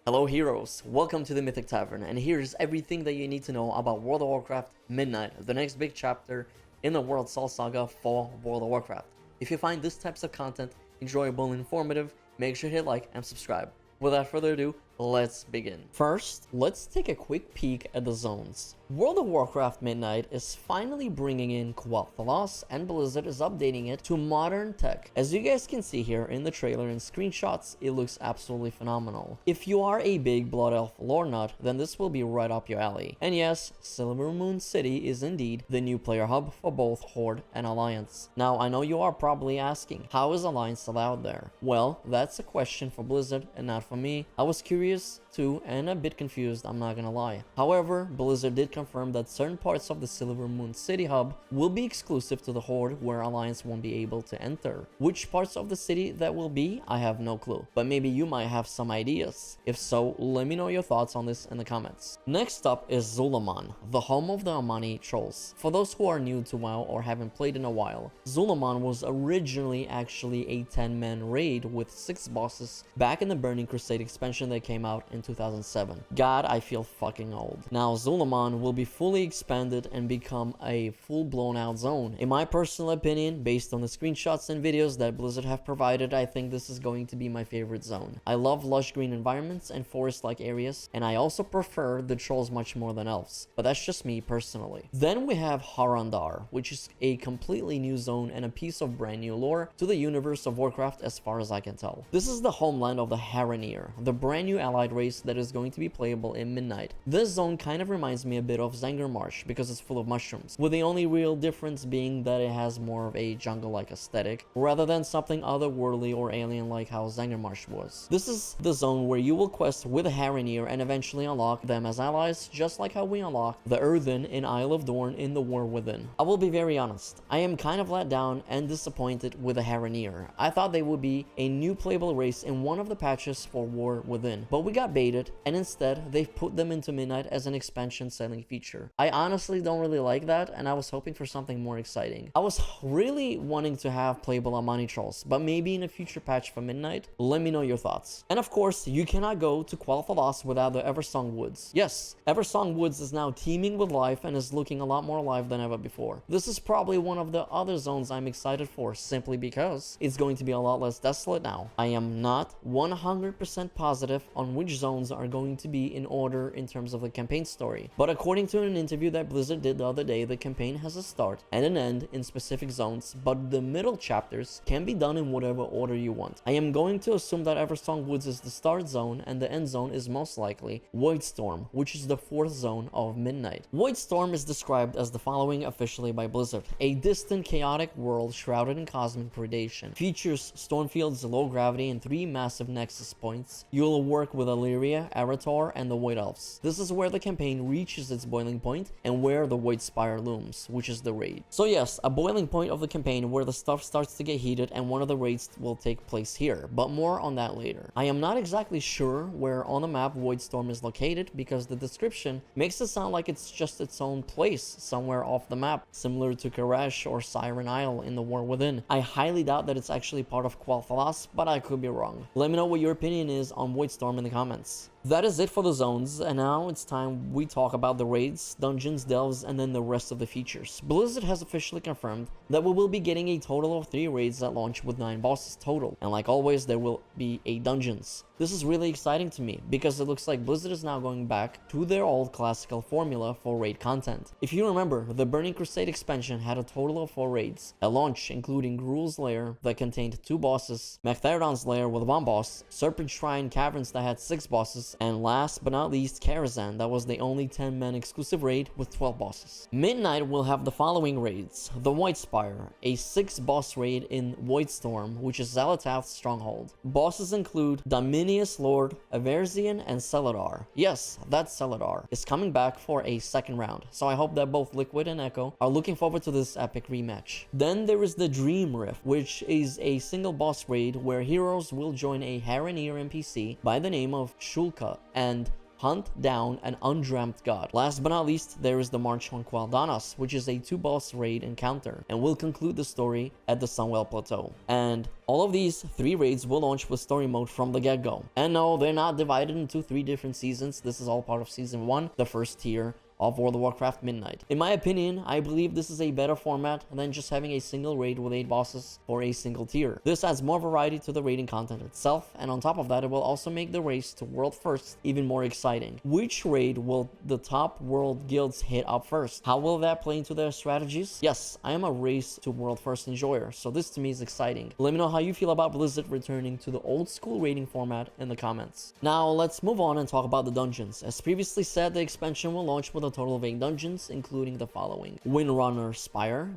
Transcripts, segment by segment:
Hello heroes, welcome to the Mythic Tavern, and here's everything that you need to know about World of Warcraft Midnight, the next big chapter in the Worldsoul saga for World of Warcraft. If you find this types of content enjoyable and informative, make sure to hit like and subscribe. Without further ado, let's begin. First, let's take a quick peek at the zones. World of Warcraft Midnight is finally bringing in Quel'thalas, and Blizzard is updating it to modern tech. As you guys can see here in the trailer and screenshots, it looks absolutely phenomenal. If you are a big Blood Elf lore nut, then this will be right up your alley. And yes, Silvermoon City is indeed the new player hub for both Horde and Alliance. Now, I know you are probably asking, how is Alliance allowed there? Well, that's a question for Blizzard and not for me. I was curious too and a bit confused, I'm not gonna lie. However, Blizzard did confirm that certain parts of the Silvermoon City hub will be exclusive to the Horde, where Alliance won't be able to enter. Which parts of the city that will be, I have no clue, but maybe you might have some ideas. If so, let me know your thoughts on this in the comments. Next up is Zul'Aman, the home of the Amani trolls. For those who are new to WoW or haven't played in a while, Zul'Aman was originally actually a 10-man raid with 6 bosses back in the Burning Crusade expansion that came out in 2007. God, I feel fucking old. Now, Zul'Aman will be fully expanded and become a full-blown out zone. In my personal opinion, based on the screenshots and videos that Blizzard have provided, I think this is going to be my favorite zone. I love lush green environments and forest-like areas, and I also prefer the trolls much more than elves, but that's just me personally. Then we have Harandar, which is a completely new zone and a piece of brand new lore to the universe of Warcraft as far as I can tell. This is the homeland of the Harandar, the brand new allied race that is going to be playable in Midnight. This zone kind of reminds me a bit of Zangarmarsh because it's full of mushrooms, with the only real difference being that it has more of a jungle-like aesthetic rather than something otherworldly or alien like how Zangarmarsh was. This is the zone where you will quest with Harandar and eventually unlock them as allies, just like how we unlocked the Earthen in Isle of Dorn in the War Within. I will be very honest, I am kind of let down and disappointed with the Harandar. I thought they would be a new playable race in one of the patches for War Within, but we got baited, and instead they've put them into Midnight as an expansion selling feature. I honestly don't really like that, and I was hoping for something more exciting. I was really wanting to have playable Amani trolls, but maybe in a future patch for Midnight. Let me know your thoughts. And of course, you cannot go to Quel'thalas without the Eversong Woods. Yes, Eversong Woods is now teeming with life and is looking a lot more alive than ever before. This is probably one of the other zones I'm excited for, simply because it's going to be a lot less desolate now. I am not 100% positive on which zones are going to be in order in terms of the campaign story, but according to an interview that Blizzard did the other day, the campaign has a start and an end in specific zones, but the middle chapters can be done in whatever order you want. I am going to assume that Eversong Woods is the start zone and the end zone is most likely Voidstorm, which is the 4th zone of Midnight. Voidstorm is described as the following officially by Blizzard: a distant, chaotic world shrouded in cosmic predation. Features Stormfield's low gravity and 3 massive nexus points. You'll work with Illyria, Arator, and the Void Elves. This is where the campaign reaches its boiling point and where the Void Spire looms, which is the raid. So yes, a boiling point of the campaign where the stuff starts to get heated, and one of the raids will take place here, but more on that later. I am not exactly sure where on the map Voidstorm is located because the description makes it sound like it's just its own place somewhere off the map, similar to Karash or Siren Isle in the War Within. I highly doubt that it's actually part of Quel'thalas, but I could be wrong. Let me know what your opinion is on Voidstorm in the comments. That is it for the zones, and now it's time we talk about the raids, dungeons, delves, and then the rest of the features. Blizzard has officially confirmed that we will be getting a total of 3 raids at launch with 9 bosses total, and like always, there will be 8 dungeons. This is really exciting to me because it looks like Blizzard is now going back to their old classical formula for raid content. If you remember, the Burning Crusade expansion had a total of 4 raids at launch, including Gruul's Lair that contained 2 bosses, Magtheridon's Lair with 1 boss, Serpent Shrine Caverns that had 6 bosses, and last but not least, Karazhan that was the only 10-man exclusive raid with 12 bosses. Midnight will have the following raids: the Void Spire, a 6-boss raid in Voidstorm, which is Xalatath's stronghold. Bosses include Dominious Lord, Aversian, and Celadar. Yes, that Celadar is coming back for a 2nd round, so I hope that both Liquid and Echo are looking forward to this epic rematch. Then there is the Dream Rift, which is a single boss raid where heroes will join a Harandar NPC by the name of Shulka and hunt down an undreamt god. Last but not least, there is the March on Quel'thalas, which is a 2-boss raid encounter, and will conclude the story at the Sunwell Plateau. And all of these 3 raids will launch with story mode from the get-go. And no, they're not divided into 3 different seasons. This is all part of Season 1, the first tier of World of Warcraft Midnight. In my opinion, I believe this is a better format than just having a single raid with 8 bosses for a single tier. This adds more variety to the raiding content itself, and on top of that, it will also make the race to World First even more exciting. Which raid will the top world guilds hit up first? How will that play into their strategies? Yes, I am a race to World First enjoyer, so this to me is exciting. Let me know how you feel about Blizzard returning to the old school raiding format in the comments. Now, let's move on and talk about the dungeons. As previously said, the expansion will launch with a total of 8 dungeons, including the following: Windrunner Spire,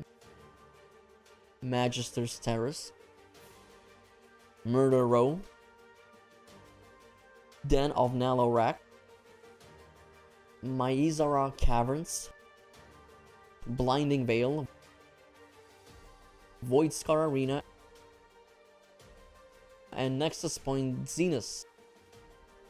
Magister's Terrace, Murder Row, Den of Nalorak, Myzara Caverns, Blinding Veil, Voidscar Arena, and Nexus Point Zenith.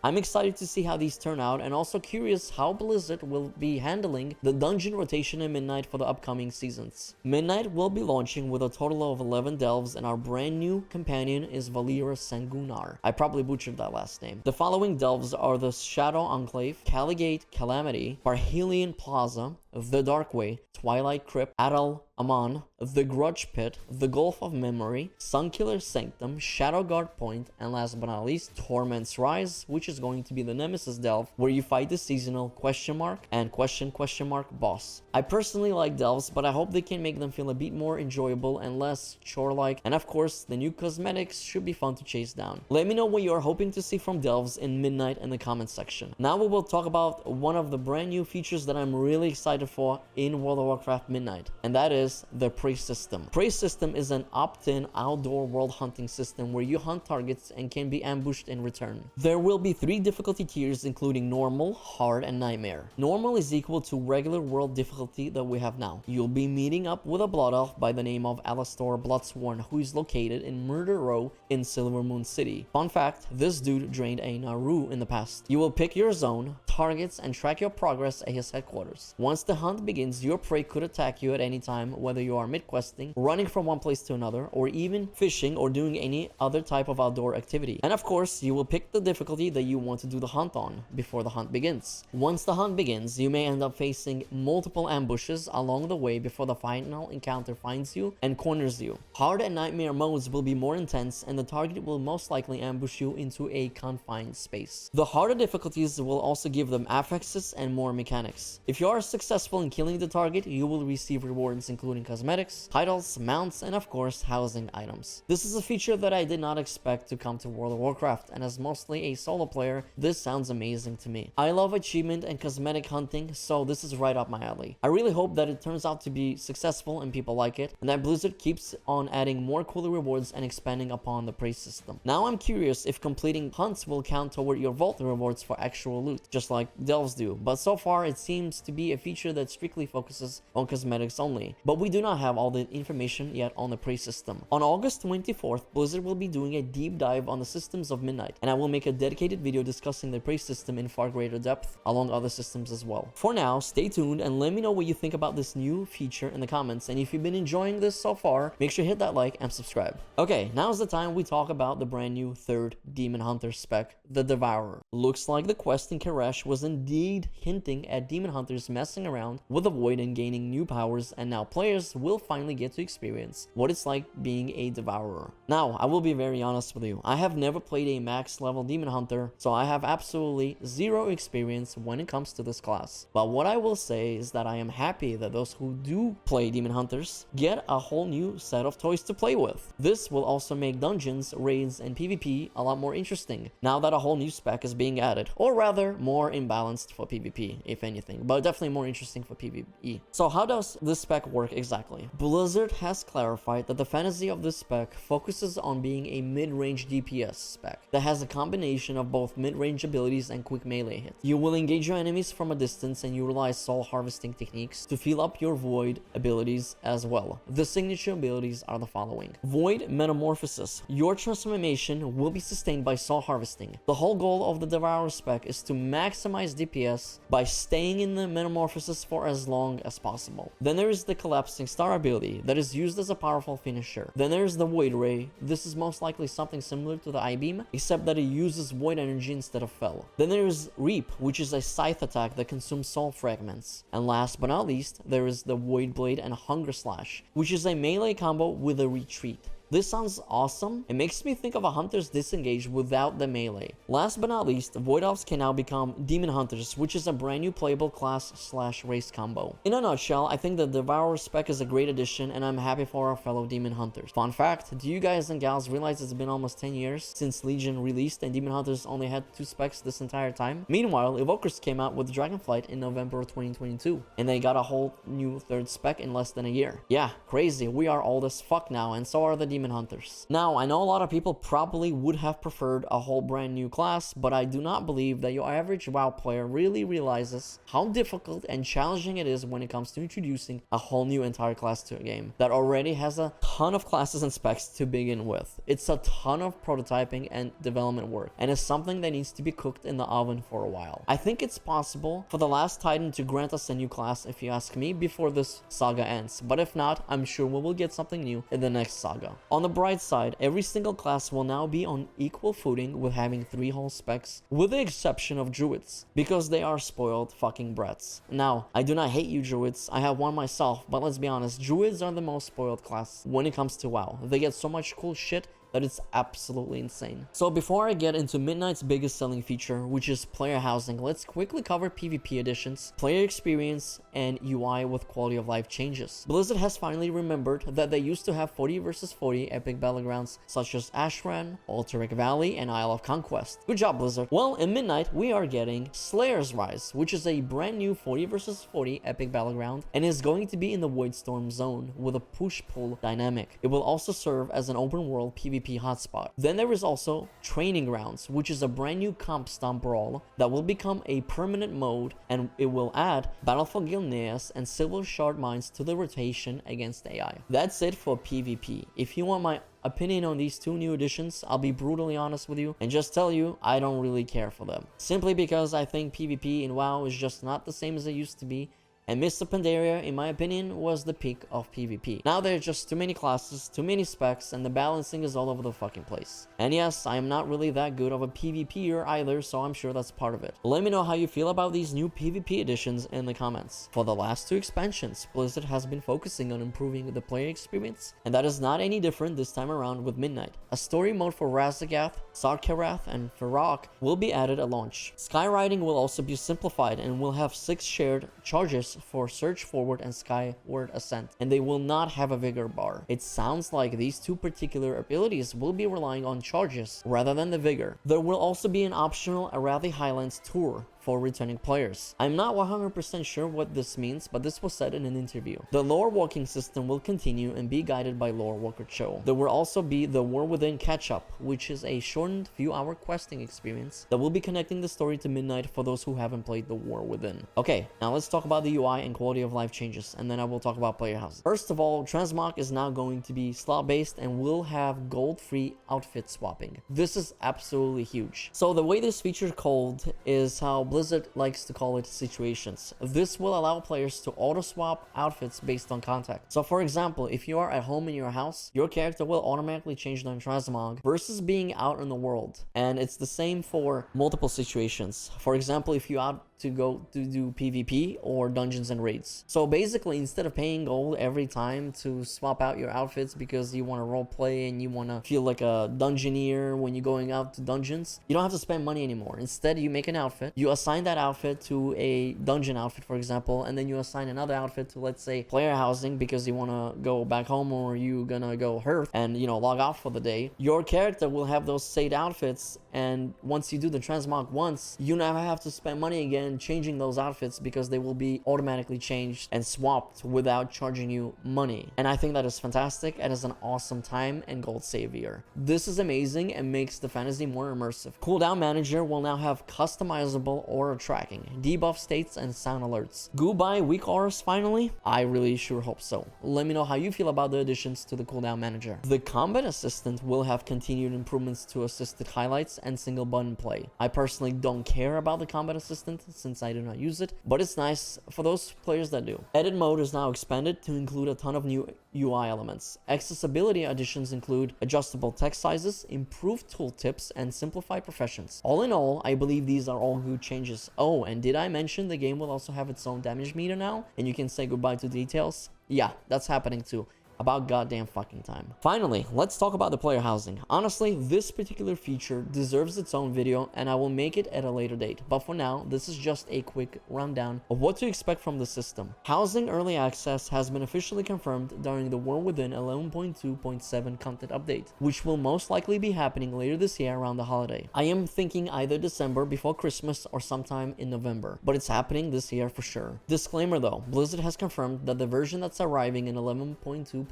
I'm excited to see how these turn out, and also curious how Blizzard will be handling the dungeon rotation in Midnight for the upcoming seasons. Midnight will be launching with a total of 11 delves, and our brand new companion is Valeera Sangunar. I probably butchered that last name. The following delves are the Shadow Enclave, Caligate Calamity, Parhelion Plaza, the Dark Way, Twilight Crypt, Adal Aman, the Grudge Pit, the Gulf of Memory, Sunkiller Sanctum, Shadowguard Point, and last but not least, Torment's Rise, which is going to be the Nemesis delve, where you fight the seasonal question mark and question mark boss. I personally like delves, but I hope they can make them feel a bit more enjoyable and less chore-like, and of course, the new cosmetics should be fun to chase down. Let me know what you are hoping to see from delves in Midnight in the comments section. Now we will talk about one of the brand new features that I'm really excited for in World of Warcraft Midnight, and that is the prey system. Prey system is an opt-in outdoor world hunting system where you hunt targets and can be ambushed in return. There will be 3 difficulty tiers, including normal, hard, and nightmare. Normal is equal to regular world difficulty that we have now. You'll be meeting up with a blood elf by the name of Alastor Bloodsworn, who is located in Murder Row in Silvermoon City. Fun fact, this dude drained a Naru in the past. You will pick your zone, targets, and track your progress at his headquarters. Once the hunt begins, your prey could attack you at any time, whether you are mid-questing, running from one place to another, or even fishing or doing any other type of outdoor activity. And of course, you will pick the difficulty that you want to do the hunt on before the hunt begins. Once the hunt begins, you may end up facing multiple ambushes along the way before the final encounter finds you and corners you. Hard and nightmare modes will be more intense, and the target will most likely ambush you into a confined space. The harder difficulties will also give them affixes and more mechanics. If you are successful in killing the target, you will receive rewards including cosmetics, titles, mounts, and of course housing items. This is a feature that I did not expect to come to World of Warcraft, and as mostly a solo player, this sounds amazing to me. I love achievement and cosmetic hunting, so this is right up my alley. I really hope that it turns out to be successful and people like it, and that Blizzard keeps on adding more cooler rewards and expanding upon the praise system. Now I'm curious if completing hunts will count toward your vault rewards for actual loot, just like delves do, but so far it seems to be a feature that strictly focuses on cosmetics only. But we do not have all the information yet on the praise system. On August 24th, Blizzard will be doing a deep dive on the systems of Midnight, and I will make a dedicated video discussing the praise system in far greater depth, along other systems as well. For now, stay tuned and let me know what you think about this new feature in the comments, and if you've been enjoying this so far, make sure to hit that like and subscribe. Okay, now's the time we talk about the brand new 3rd Demon Hunter spec, the Devourer. Looks like the quest in Karesh was indeed hinting at Demon Hunters messing around with the Void and gaining new powers, and now players will finally get to experience what it's like being a Devourer. Now, I will be very honest with you, I have never played a max level Demon Hunter, so I have absolutely zero experience when it comes to this class. But what I will say is that I am happy that those who do play Demon Hunters get a whole new set of toys to play with. This will also make dungeons, raids, and PvP a lot more interesting, now that a whole new spec is being added, or rather, more imbalanced for PvP, if anything, but definitely more interesting interesting for PvE. So how does this spec work exactly? Blizzard has clarified that the fantasy of this spec focuses on being a mid-range DPS spec that has a combination of both mid-range abilities and quick melee hits. You will engage your enemies from a distance and utilize soul harvesting techniques to fill up your void abilities as well. The signature abilities are the following. Void Metamorphosis. Your transformation will be sustained by soul harvesting. The whole goal of the Devourer spec is to maximize DPS by staying in the metamorphosis for as long as possible. Then there is the Collapsing Star ability that is used as a powerful finisher. Then there is the Void Ray. This is most likely something similar to the I-Beam, except that it uses void energy instead of Fel. Then there is Reap, which is a scythe attack that consumes soul fragments. And last but not least, there is the Void Blade and Hunger Slash, which is a melee combo with a retreat. This sounds awesome. It makes me think of a Hunter's Disengage without the melee. Last but not least, Void Elves can now become Demon Hunters, which is a brand new playable class/race combo. In a nutshell, I think the Devourer spec is a great addition, and I'm happy for our fellow Demon Hunters. Fun fact, do you guys and gals realize it's been almost 10 years since Legion released and Demon Hunters only had 2 specs this entire time? Meanwhile, Evokers came out with Dragonflight in November of 2022, and they got a whole new 3rd spec in less than a year. Yeah, crazy. We are old as fuck now, and so are the Demon Hunters. Now, I know a lot of people probably would have preferred a whole brand new class, but I do not believe that your average WoW player really realizes how difficult and challenging it is when it comes to introducing a whole new entire class to a game that already has a ton of classes and specs to begin with. It's a ton of prototyping and development work, and it's something that needs to be cooked in the oven for a while. I think it's possible for the last Titan to grant us a new class, if you ask me, before this saga ends, but if not, I'm sure we will get something new in the next saga. On the bright side, every single class will now be on equal footing with having 3 whole specs, with the exception of druids, because they are spoiled fucking brats. Now, I do not hate you druids, I have one myself, but let's be honest, druids are the most spoiled class when it comes to WoW. They get so much cool shit that it's absolutely insane. So before I get into Midnight's biggest selling feature, which is player housing, let's quickly cover PvP additions, player experience, and UI with quality of life changes. Blizzard has finally remembered that they used to have 40 versus 40 epic battlegrounds such as Ashran, Alterac Valley, and Isle of Conquest. Good job, Blizzard. Well, in Midnight, we are getting Slayer's Rise, which is a brand new 40 versus 40 epic battleground and is going to be in the Voidstorm zone with a push-pull dynamic. It will also serve as an open world PvP hotspot. Then there is also Training Grounds, which is a brand new comp stomp brawl that will become a permanent mode, and it will add Battle for Gilneas and Silver Shard Mines to the rotation against AI. That's it for PvP. If you want my opinion on these 2 new additions, I'll be brutally honest with you and just tell you I don't really care for them. Simply because I think PvP in WoW is just not the same as it used to be, and Mists of Pandaria, in my opinion, was the peak of PvP. Now there are just too many classes, too many specs, and the balancing is all over the fucking place. And yes, I am not really that good of a PvPer either, so I'm sure that's part of it. Let me know how you feel about these new PvP additions in the comments. For the last 2 expansions, Blizzard has been focusing on improving the player experience, and that is not any different this time around with Midnight. A story mode for Razagath, Sarkarath, and Ferak will be added at launch. Skywriting will also be simplified and will have 6 shared charges for Surge Forward and Skyward Ascent, and they will not have a Vigor bar. It sounds like these 2 particular abilities will be relying on charges rather than the Vigor. There will also be an optional Arathi Highlands tour for returning players. I'm not 100% sure what this means, but this was said in an interview. The lore walking system will continue and be guided by Lore Walker Cho. There will also be the War Within Catch-Up, which is a shortened few-hour questing experience that will be connecting the story to Midnight for those who haven't played the War Within. Okay, now let's talk about the UI and quality of life changes, and then I will talk about player housing. First of all, Transmog is now going to be slot-based and will have gold-free outfit swapping. This is absolutely huge. So the way this feature is called is how Blizzard likes to call it situations. This will allow players to auto-swap outfits based on context. So for example, if you are at home in your house, your character will automatically change on Transmog versus being out in the world. And it's the same for multiple situations. For example, if you out to go to do PvP or dungeons and raids. So basically, instead of paying gold every time to swap out your outfits because you want to roleplay and you want to feel like a dungeoneer when you're going out to dungeons, you don't have to spend money anymore. Instead, you make an outfit, you assign that outfit to a dungeon outfit, for example, and then you assign another outfit to, let's say, player housing because you want to go back home or you gonna go hearth and, you know, log off for the day. Your character will have those saved outfits, and once you do the transmog once, you never have to spend money again changing those outfits because they will be automatically changed and swapped without charging you money. And I think that is fantastic and is an awesome time and gold savior. This is amazing and makes the fantasy more immersive. Cooldown manager will now have customizable aura tracking, debuff states, and sound alerts. Goodbye weak auras finally? I really sure hope so. Let me know how you feel about the additions to the cooldown manager. The combat assistant will have continued improvements to assisted highlights and single button play. I personally don't care about the combat assistant since I do not use it, but it's nice for those players that do. Edit mode is now expanded to include a ton of new UI elements. Accessibility additions include adjustable text sizes, improved tooltips, and simplified professions. All in all, I believe these are all good changes. Oh, and did I mention the game will also have its own damage meter now, and you can say goodbye to details? Yeah, that's happening too. About goddamn fucking time. Finally, let's talk about the player housing. Honestly, this particular feature deserves its own video, and I will make it at a later date. But for now, this is just a quick rundown of what to expect from the system. Housing Early Access has been officially confirmed during the World Within 11.2.7 content update, which will most likely be happening later this year around the holiday. I am thinking either December before Christmas or sometime in November, but it's happening this year for sure. Disclaimer though, Blizzard has confirmed that the version that's arriving in 11.2.7,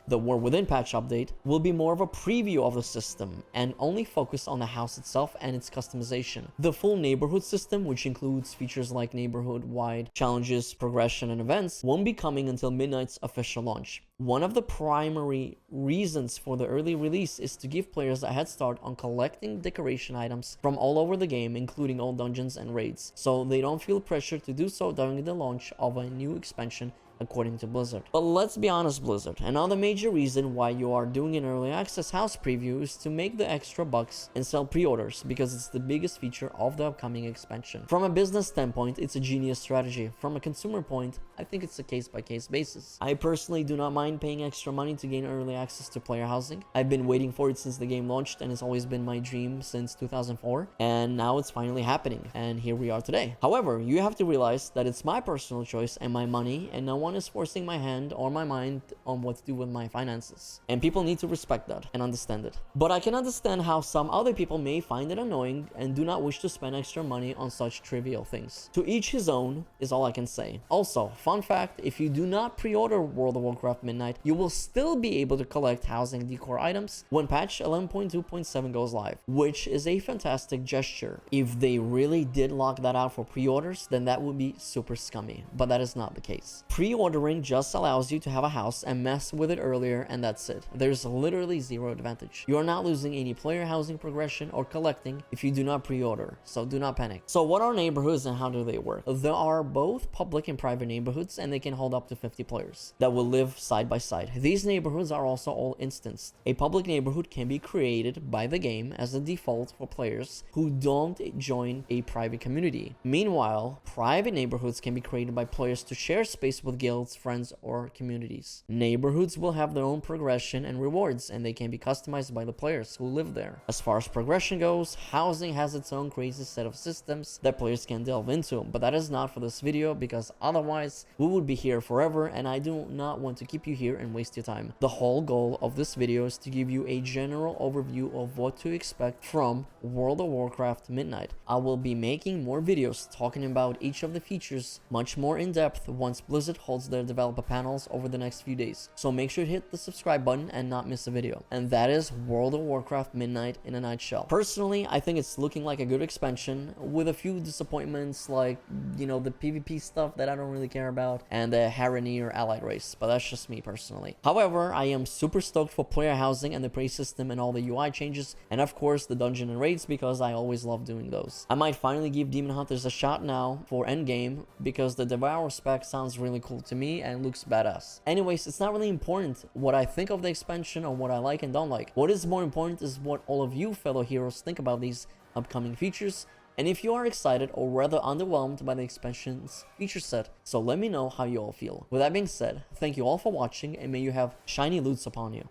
the World Within patch update, will be more of a preview of the system and only focus on the house itself and its customization. The full neighborhood system, which includes features like neighborhood-wide challenges, progression, and events, won't be coming until Midnight's official launch. One of the primary reasons for the early release is to give players a head start on collecting decoration items from all over the game, including all dungeons and raids, so they don't feel pressure to do so during the launch of a new expansion, according to Blizzard. But let's be honest, Blizzard, another major reason why you are doing an early access house preview is to make the extra bucks and sell pre-orders, because it's the biggest feature of the upcoming expansion. From a business standpoint, it's a genius strategy. From a consumer point, I think it's a case-by-case basis. I personally do not mind paying extra money to gain early access to player housing. I've been waiting for it since the game launched, and it's always been my dream since 2004, and now it's finally happening, and here we are today. However, you have to realize that it's my personal choice and my money, and no one is forcing my hand or my mind on what to do with my finances. And people need to respect that and understand it. But I can understand how some other people may find it annoying and do not wish to spend extra money on such trivial things. To each his own is all I can say. Also, fun fact, if you do not pre-order World of Warcraft Midnight, you will still be able to collect housing decor items when patch 11.2.7 goes live, which is a fantastic gesture. If they really did lock that out for pre-orders, then that would be super scummy, but that is not the case. Pre-ordering just allows you to have a house and mess with it earlier, and that's it. There's literally zero advantage. You are not losing any player housing progression or collecting if you do not pre-order, so do not panic. So what are neighborhoods and how do they work? There are both public and private neighborhoods, and they can hold up to 50 players that will live side by side. These neighborhoods are also all instanced. A public neighborhood can be created by the game as a default for players who don't join a private community. Meanwhile, private neighborhoods can be created by players to share space with guilds, friends, or communities. Neighborhoods will have their own progression and rewards, and they can be customized by the players who live there. As far as progression goes, housing has its own crazy set of systems that players can delve into, but that is not for this video, because otherwise we would be here forever, and I do not want to keep you here and waste your time. The whole goal of this video is to give you a general overview of what to expect from World of Warcraft Midnight. I will be making more videos talking about each of the features much more in depth once Blizzard holds their developer panels over the next few days, so make sure to hit the subscribe button and not miss a video. And that is World of Warcraft Midnight in a nutshell. Personally, I think it's looking like a good expansion with a few disappointments, like, you know, the PvP stuff that I don't really care about and the Harandar allied race, but that's just me personally. However, I am super stoked for player housing and the praise system and all the UI changes, and of course the dungeon and raids, because I always love doing those. I might finally give Demon Hunters a shot now for endgame, because the Devourer spec sounds really cool to me and looks badass. Anyways, it's not really important what I think of the expansion or what I like and don't like. What is more important is what all of you fellow heroes think about these upcoming features, and if you are excited or rather underwhelmed by the expansion's feature set, so let me know how you all feel. With that being said, thank you all for watching, and may you have shiny loots upon you.